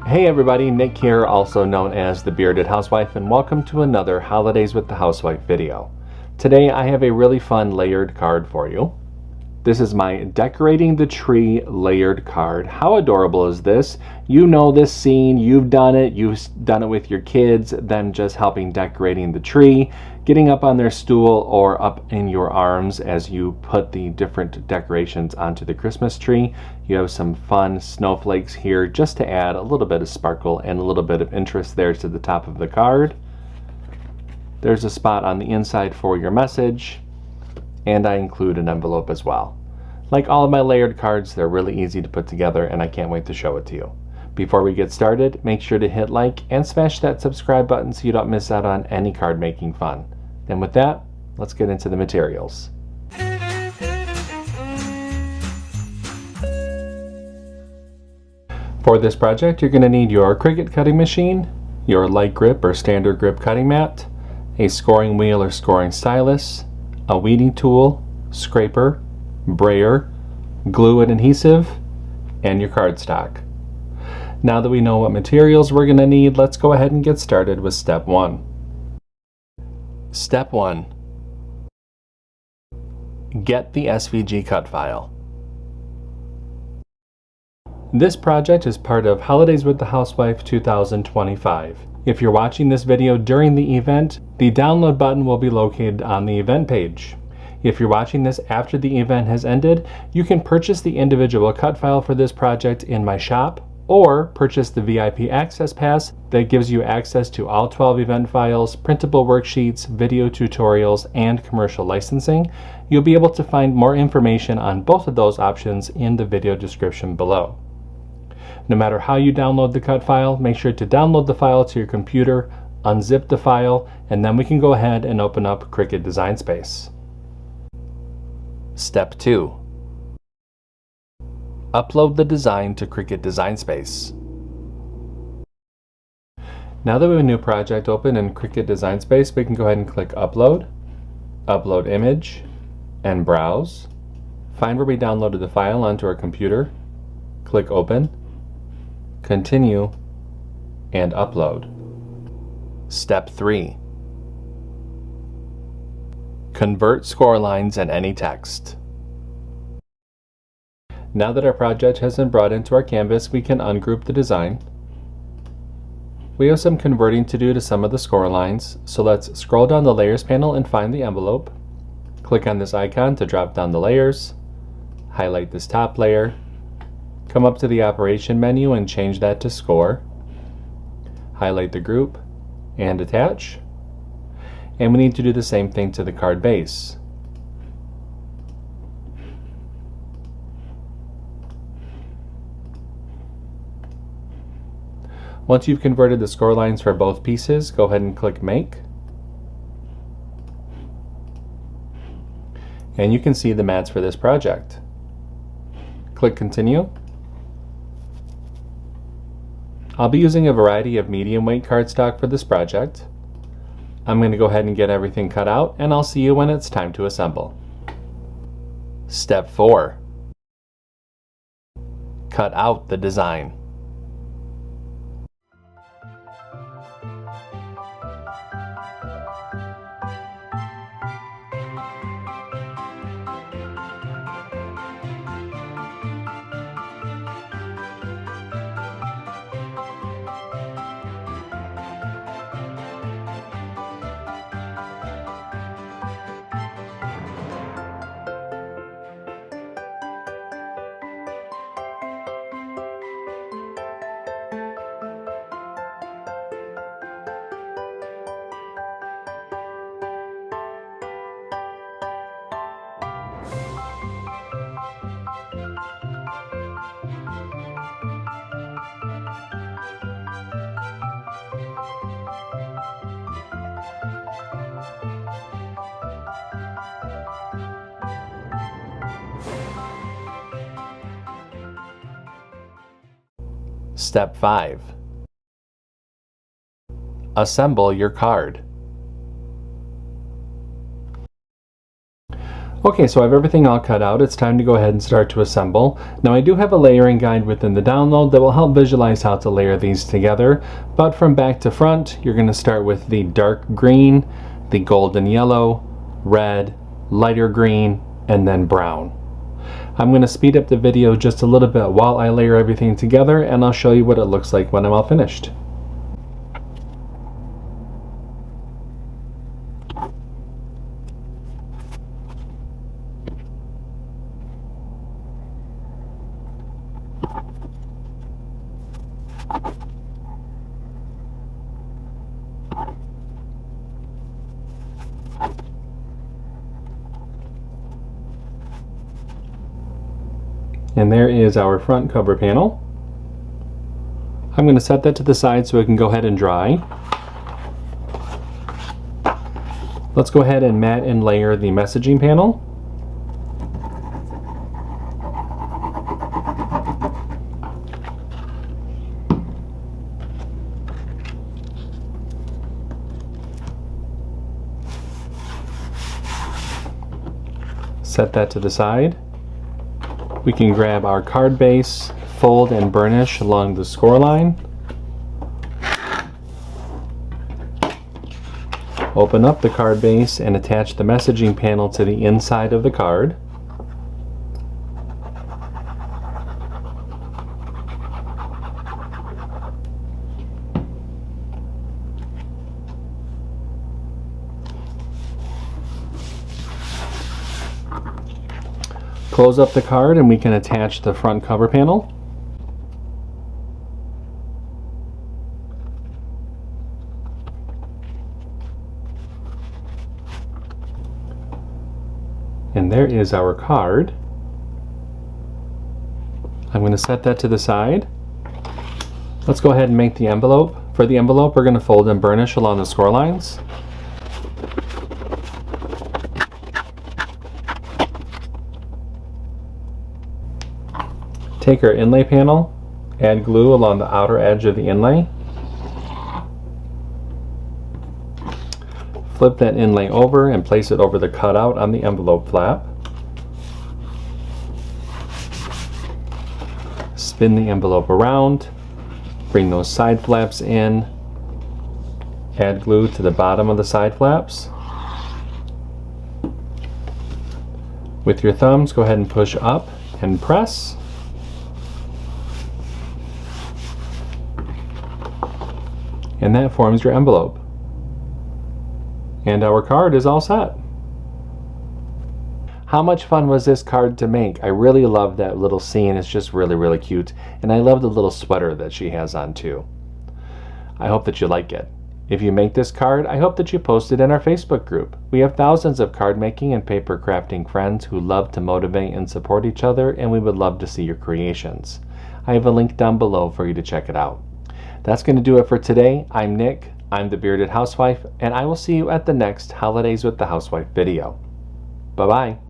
Hey everybody, Nick here, also known as the Bearded Housewife, and welcome to another Holidays with the Housewife video. Today I have a really fun layered card for you. This is my Decorating the Tree layered card. How adorable is this? You know this scene, you've done it with your kids, them just helping decorating the tree, getting up on their stool or up in your arms as you put the different decorations onto the Christmas tree. You have some fun snowflakes here just to add a little bit of sparkle and a little bit of interest there to the top of the card. There's a spot on the inside for your message, and I include an envelope as well. Like all of my layered cards, they're really easy to put together and I can't wait to show it to you. Before we get started, make sure to hit like and smash that subscribe button so you don't miss out on any card making fun. And with that, let's get into the materials. For this project, you're going to need your Cricut cutting machine, your light grip or standard grip cutting mat, a scoring wheel or scoring stylus, a weeding tool, scraper, brayer, glue and adhesive, and your cardstock. Now that we know what materials we're going to need, let's go ahead and get started with step 1. Step 1. Get the SVG cut file. This project is part of Holidays with the Housewife 2025. If you're watching this video during the event, the download button will be located on the event page. If you're watching this after the event has ended, you can purchase the individual cut file for this project in my shop, or purchase the VIP Access Pass that gives you access to all 12 event files, printable worksheets, video tutorials, and commercial licensing. You'll be able to find more information on both of those options in the video description below. No matter how you download the cut file, make sure to download the file to your computer, unzip the file, and then we can go ahead and open up Cricut Design Space. Step 2. Upload the design to Cricut Design Space. Now that we have a new project open in Cricut Design Space, we can go ahead and click Upload, Upload Image, and Browse. Find where we downloaded the file onto our computer, click Open, Continue, and Upload. Step 3. Convert score lines and any text. Now that our project has been brought into our canvas, we can ungroup the design. We have some converting to do to some of the score lines, so let's scroll down the Layers panel and find the envelope. Click on this icon to drop down the layers, highlight this top layer, come up to the Operation menu and change that to Score, highlight the group, and Attach. And we need to do the same thing to the card base. Once you've converted the score lines for both pieces, go ahead and click Make. And you can see the mats for this project. Click Continue. I'll be using a variety of medium weight cardstock for this project. I'm going to go ahead and get everything cut out, and I'll see you when it's time to assemble. Step 4. Cut out the design. Step 5. Assemble your card. Okay, so I have everything all cut out. It's time to go ahead and start to assemble. Now I do have a layering guide within the download that will help visualize how to layer these together, but from back to front, you're going to start with the dark green, the golden yellow, red, lighter green, and then brown. I'm going to speed up the video just a little bit while I layer everything together, and I'll show you what it looks like when I'm all finished. And there is our front cover panel. I'm going to set that to the side so it can go ahead and dry. Let's go ahead and mat and layer the messaging panel. Set that to the side. We can grab our card base, fold and burnish along the score line. Open up the card base and attach the messaging panel to the inside of the card. Close up the card and we can attach the front cover panel. And there is our card. I'm going to set that to the side. Let's go ahead and make the envelope. For the envelope, we're going to fold and burnish along the score lines. Take our inlay panel, add glue along the outer edge of the inlay. Flip that inlay over and place it over the cutout on the envelope flap. Spin the envelope around, bring those side flaps in, add glue to the bottom of the side flaps. With your thumbs, go ahead and push up and press. And that forms your envelope. And our card is all set. How much fun was this card to make? I really love that little scene. It's just really cute. And I love the little sweater that she has on too. I hope that you like it. If you make this card, I hope that you post it in our Facebook group. We have thousands of card making and paper crafting friends who love to motivate and support each other, and we would love to see your creations. I have a link down below for you to check it out. That's going to do it for today. I'm Nick, I'm the Bearded Housewife, and I will see you at the next Holidays with the Housewife video. Bye-bye.